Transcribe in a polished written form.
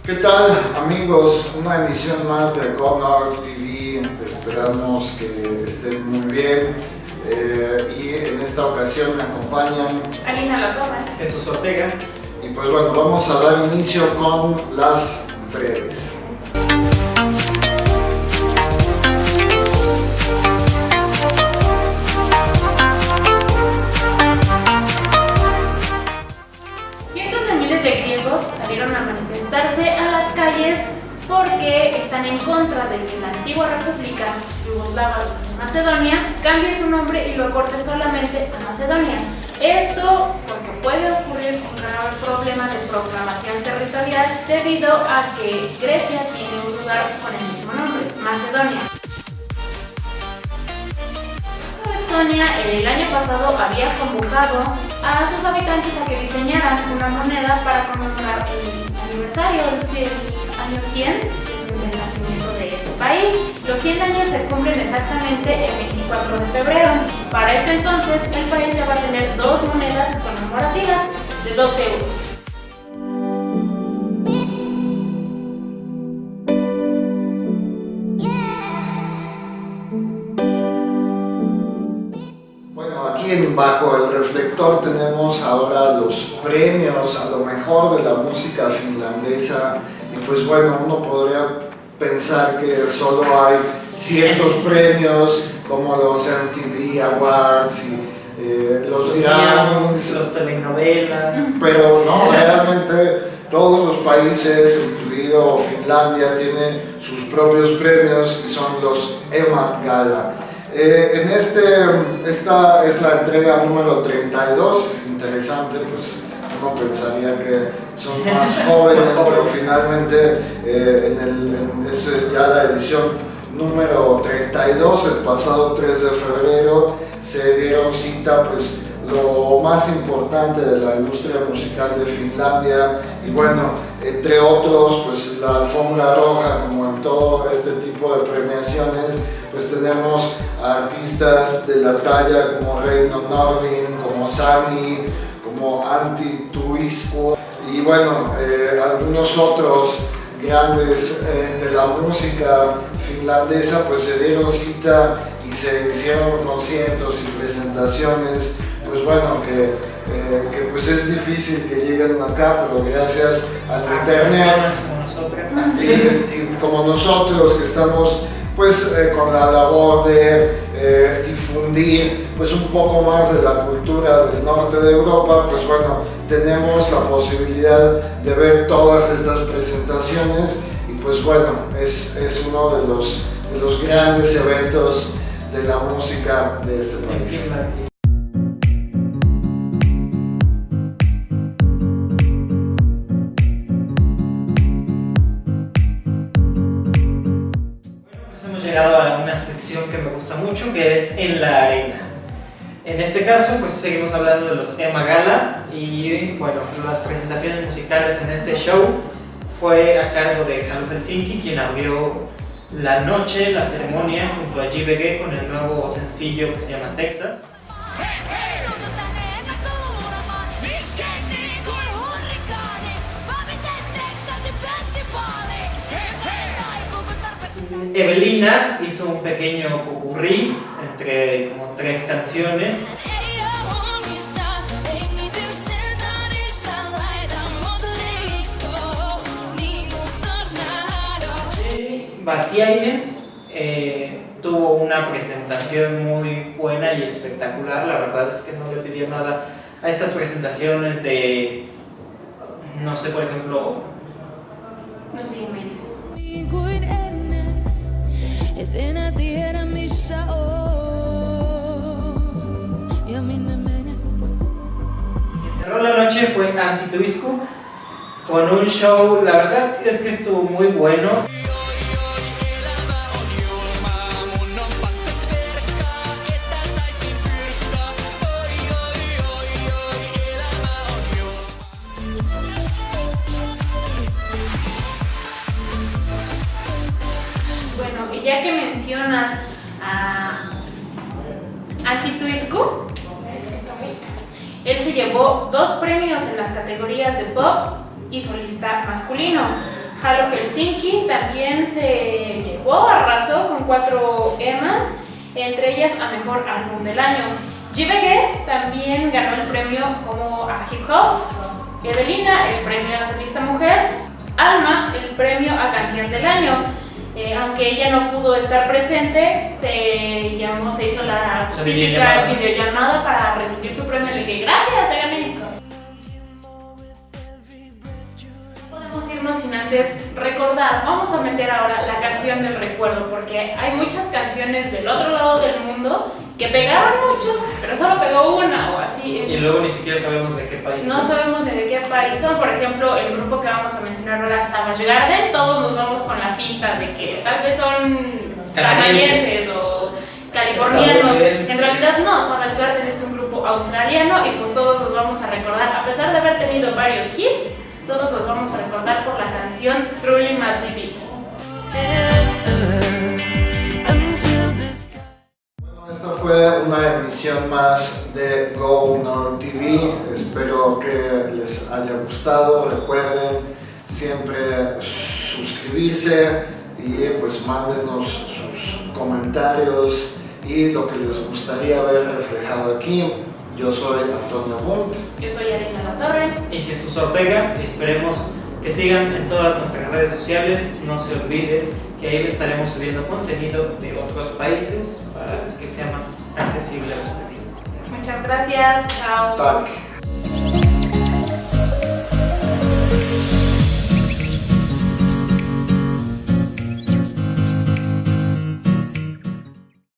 ¿Qué tal, amigos? Una emisión más de Connor TV. Esperamos que estén muy bien. Y en esta ocasión me acompañan Alina La Torre, Jesús Ortega. Y pues bueno, vamos a dar inicio con las breves. Cientos de miles de griegos salieron a manifestarse a las calles porque están en contra de que la antigua república yugoslava de Macedonia cambie su nombre y lo acorte solamente a Macedonia. Esto porque puede ocurrir un grave problema de proclamación territorial debido a que Grecia tiene un lugar con el mismo nombre, Macedonia. Estonia el año pasado había convocado a sus habitantes a que diseñaran una moneda para conmemorar el aniversario, el año 100 del nacimiento de este país. Los 100 años se cumplen exactamente el 24 de febrero. Para este entonces, el país ya va a tener dos monedas conmemorativas de 2 euros. Bajo el reflector tenemos ahora los premios a lo mejor de la música finlandesa y pues bueno, uno podría pensar que solo hay ciertos premios como los MTV Awards y los Grammys, los telenovelas, pero no, realmente todos los países, incluido Finlandia, tienen sus propios premios y son los Emma Gala. Esta es la entrega número 32, es interesante, pues uno pensaría que son más jóvenes, pero finalmente es ya la edición número 32, el pasado 3 de febrero se dieron cita pues lo más importante de la industria musical de Finlandia y bueno, entre otros pues la alfombra roja, como en todo este tipo de premiaciones, pues tenemos artistas de la talla como Reino Nordin, como Sami, como Antti Tuisku y bueno, algunos otros grandes de la música finlandesa pues se dieron cita y se hicieron conciertos y presentaciones, pues bueno, que pues es difícil que lleguen acá, pero gracias al internet y como nosotros que estamos pues con la labor de difundir pues un poco más de la cultura del norte de Europa, pues bueno, tenemos la posibilidad de ver todas estas presentaciones y pues bueno, es uno de los grandes eventos de la música de este país. A una sección que me gusta mucho, que es En la Arena. En este caso, pues seguimos hablando de los Emma Gala y bueno, las presentaciones musicales en este show fue a cargo de Hello Helsinki, quien abrió la noche, la ceremonia, junto a JVG con el nuevo sencillo que se llama Texas. Evelina hizo un pequeño popurrí entre como 3 canciones. Y Batiainen tuvo una presentación muy buena y espectacular. La verdad es que no le pidió nada a estas presentaciones de, no sé, por ejemplo, No sé, me dice. Et enää tiedä missä oon ja minne menen. Cerró la noche fue Antti Tuisku con un show, la verdad es que estuvo muy bueno. Bueno, ya que mencionas a Antti Tuisku, él se llevó 2 premios en las categorías de pop y solista masculino. Halo Helsinki también se llevó, arrasó con 4 Emmas, entre ellas a Mejor Álbum del Año. JVG también ganó el premio como a Hip Hop, Evelina el premio a Solista Mujer, Alma el premio a Canción del Año. Aunque ella no pudo estar presente, se hizo la típica videollamada para recibir su premio. Le dije, gracias, ya gané. Podemos irnos sin antes recordar. Vamos a meter ahora la canción del recuerdo, porque hay muchas canciones del otro lado del mundo que pegaron mucho, pero solo pegó una o así. Y luego ni siquiera sabemos de qué país. No sabemos de qué país son. Por ejemplo, el grupo que vamos a mencionar ahora, Savage Garden, todos nos vamos con la finta de que tal vez son canadienses o californianos. En realidad no, Savage Garden es un grupo australiano y pues todos nos vamos a recordar, a pesar de haber tenido varios hits, todos los vamos a recordar por la canción Truly Madly Beat. Esta fue una emisión más de Go Nord TV. Espero que les haya gustado. Recuerden siempre suscribirse y pues mándenos sus comentarios y lo que les gustaría ver reflejado aquí. Yo soy Antonio Bunt. Yo soy Arina La Torre. Y Jesús Ortega. Y esperemos que sigan en todas nuestras redes sociales. No se olviden que ahí estaremos subiendo contenido de otros países para que sea más accesible a ustedes. Muchas gracias. Chao. Tack.